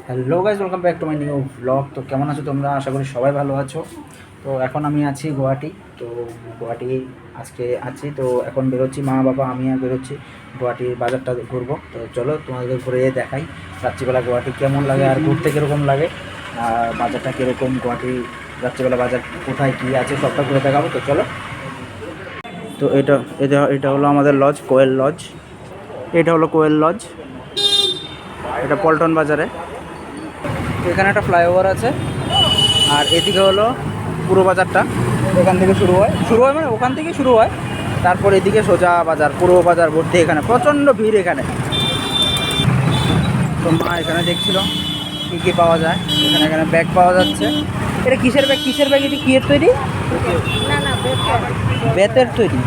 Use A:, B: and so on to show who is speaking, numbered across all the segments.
A: Hello guys, welcome back to my new blog. তো কেমন আছো তোমরা? আশা করি সবাই ভালো আছো। তো এখন আমি আছি গুয়াহাটি। তো গুয়াহাটি আজকে আছি, তো এখন বেরোচ্ছি, মা বাবা আমি আর বেরোচ্ছি গুয়াহাটির বাজারটা ঘুরবো। তো চলো তোমাদের ঘুরে দেখাই রাত্রিবেলা গুয়াহাটি কেমন লাগে আর ঘুরতে কীরকম লাগে, আর বাজারটা কীরকম, গুয়াহাটি রাত্রিবেলা বাজার কোথায় কী আছে সবটা ঘুরে দেখাবো। তো চলো। তো এটা এটা এটা হলো আমাদের লজ, কোয়েল লজ। এটা হলো কোয়েল লজ, এটা পল্টন বাজারে। এখানে একটা ফ্লাইওভার আছে, আর এদিকে হলো পুরো বাজারটা। এখান থেকে শুরু হয় মানে ওখান থেকে শুরু হয়, তারপর এদিকে সোজা বাজার, পুরো বাজার ভর্তি। এখানে প্রচণ্ড ভিড় এখানে। তো মা এখানে দেখছিল কী কী পাওয়া যায়। এখানে ব্যাগ পাওয়া যাচ্ছে। এটা কিসের ব্যাগ এটি কিয়ের তৈরি? বেতের তৈরি।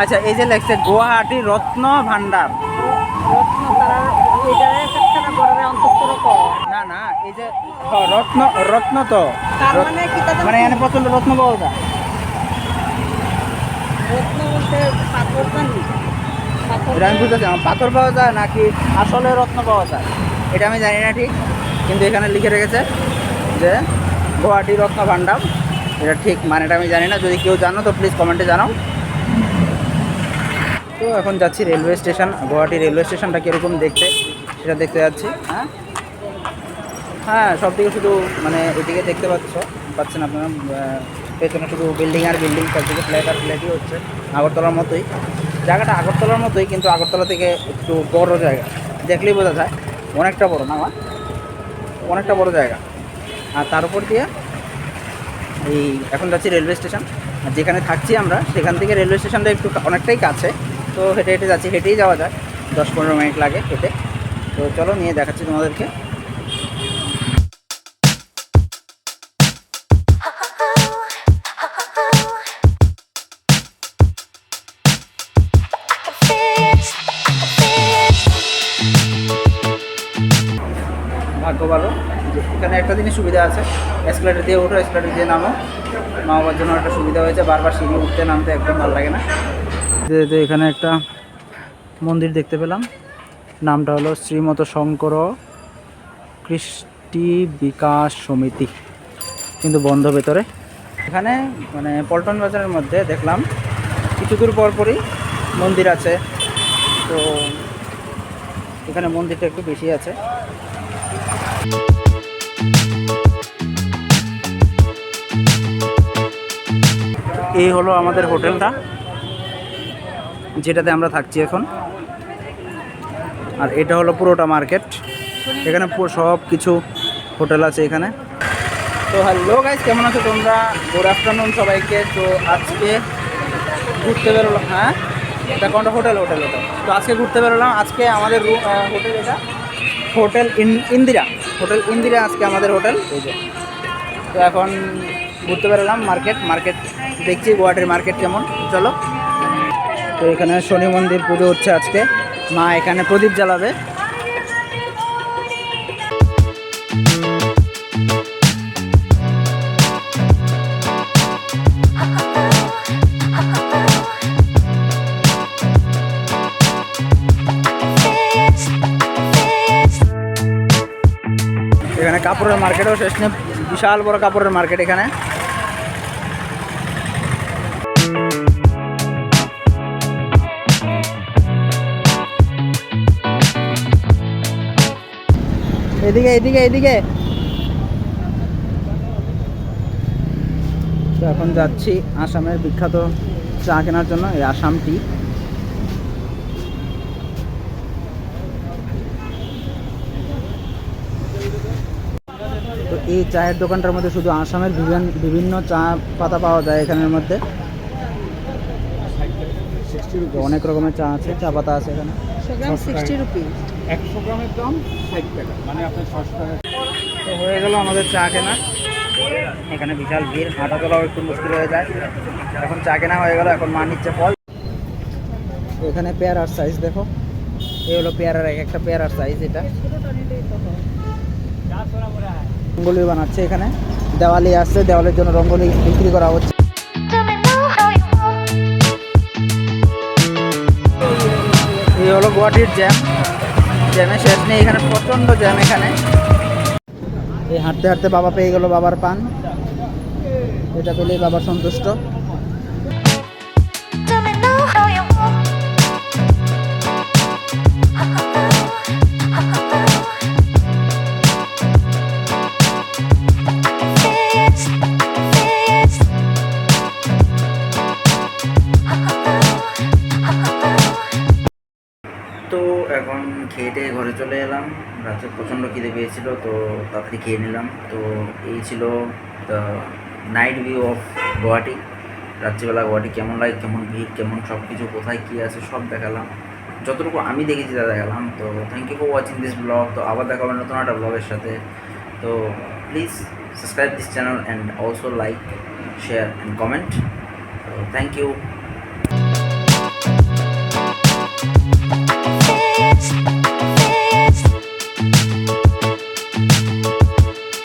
A: আচ্ছা, এই যে লেখছে গুয়াহাটি রত্ন ভান্ডার। না না, এই যে রত্ন তো মানে এখানে প্রচন্ড রত্ন পাওয়া যায়। এটা আমি বুঝতে চাই, পাথর পাওয়া যায় নাকি আসলে রত্ন পাওয়া যায় এটা আমি জানি না ঠিক, কিন্তু এখানে লিখে রেখেছে যে গুয়াহাটি রত্ন ভান্ডার। এটা ঠিক মানেটা আমি জানি না, যদি কেউ জানো তো প্লিজ কমেন্টে জানাও। তো এখন যাচ্ছি রেলওয়ে স্টেশন। গুয়াহাটি রেলওয়ে স্টেশনটা কীরকম দেখতে সেটা দেখতে যাচ্ছি। হ্যাঁ, সব দিকে শুধু মানে এদিকে দেখতে পাচ্ছেন আপনারা, পেছনে শুধু বিল্ডিং আর বিল্ডিং, সবদিকে ফ্ল্যাট আর ফ্ল্যাটই হচ্ছে। আগরতলার মতোই জায়গাটা, আগরতলার মতোই, কিন্তু আগরতলা থেকে একটু বড় জায়গা, দেখলেই বোঝা যায় অনেকটা বড় না, অনেকটা বড় জায়গা। আর তার উপর দিয়ে এই এখন যাচ্ছি রেলওয়ে স্টেশন। আর যেখানে থাকছি আমরা সেখান থেকে রেলওয়ে স্টেশনটা একটু অনেকটাই কাছে। তো হেঁটে যাচ্ছি, হেঁটেই যাওয়া যায়, 10-15 মিনিট লাগে হেঁটে। তো চলো নিয়ে দেখাচ্ছি তোমাদেরকে। ভাগ্য ভালো, এখানে একটা জিনিস সুবিধা আছে, এসকেলেটার দিয়ে ওঠো, এসকেলেটার দিয়ে নামো। মা বাবার জন্য একটা সুবিধা হয়েছে, বারবার সিঁড়ি উঠতে নামতে একদম ভালো লাগে না। এখানে একটা মন্দির দেখতে পেলাম, নামটা হলো শ্রীমত শঙ্কর কৃষ্টি বিকাশ সমিতি, কিন্তু বন্ধ ভেতরে। এখানে মানে পল্টন বাজারের মধ্যে দেখলাম কিছু দূর পরপরই মন্দির আছে। তো এখানে মন্দিরটা একটু বেশি আছে। এই হলো আমাদের হোটেলটা, যেটাতে আমরা থাকছি এখন। আর এটা হলো পুরোটা মার্কেট, এখানে সব কিছু হোটেল আছে এখানে। তো হ্যালো গাইস, কেমন আছো তোমরা? গুড আফটারনুন সবাইকে। তো আজকে ঘুরতে বেরোলাম। হ্যাঁ, এটা কোনটা? হোটেল। তো আজকে ঘুরতে বেরোলাম। আজকে আমাদের হোটেল, এটা হোটেল ইন্দিরা আজকে আমাদের হোটেল। এই যে, তো এখন ঘুরতে বেরোলাম মার্কেট দেখছি গুয়াহাটির মার্কেট কেমন। চলো। তো এখানে শনি মন্দির পুজো হচ্ছে আজকে, মা এখানে প্রদীপ জ্বালাবে। এখানে কাপড়ের মার্কেটও শেষ নেই, বিশাল বড় কাপড়ের মার্কেট এখানে। এদিকে। তো এখন যাচ্ছি আসামের বিখ্যাত চা কেনার জন্য, এই আসাম টি। তো এই চায়ের দোকানটার মধ্যে শুধু আসামের বিভিন্ন চা পাতা পাওয়া যায় এখানের মধ্যে। অনেক রকমের চা আছে, চা পাতা আছে এখানে।
B: 60 রুপিস,
A: 100 গ্রামের দাম 60 টাকা, মানে আপনার 6 টাকা। তো হয়ে গেল আমাদের চা কেনা। এখানে বিশাল ভিড়, হাঁটা চলাও একটু মুশকিল হয়ে যায়। এখন চা কেনা হয়ে গেল, এখন মা নিচ্ছে ফল। এখানে পেয়ারার সাইজ দেখো, এই হলো পেয়ারার, একটা পেয়ারার সাইজ। এটা রঙ্গোলি বানাচ্ছে এখানে, দেওয়ালি আসছে, দেওয়ালের জন্য রঙ্গোলি বিক্রি করা হচ্ছে। এই হলো গুয়াহাটির জ্যাম। জ্যামে শেষ নেই, এখানে প্রচণ্ড জ্যাম। এখানে এই হাঁটতে হাঁটতে বাবা পেয়ে গেল বাবার পান, এটা পেলেই বাবা সন্তুষ্ট। তো এখন খেয়ে টেয়ে ঘরে চলে এলাম, রাতে প্রচণ্ড খিদে পেয়েছিল তো তাড়াতাড়ি খেয়ে নিলাম। তো এই ছিল the night view of Guwahati. রাত্রিবেলা গুয়াহাটি কেমন লাগে, কেমন ভিড়, কেমন সব কিছু, কোথায় কী আছে সব দেখালাম, যতটুকু আমি দেখেছি তা দেখালাম। তো thank you for watching this blog. তো আবার দেখা হবে নতুন একটা ব্লগের সাথে। তো please subscribe this channel and also like, share and comment. তো থ্যাংক ইউ।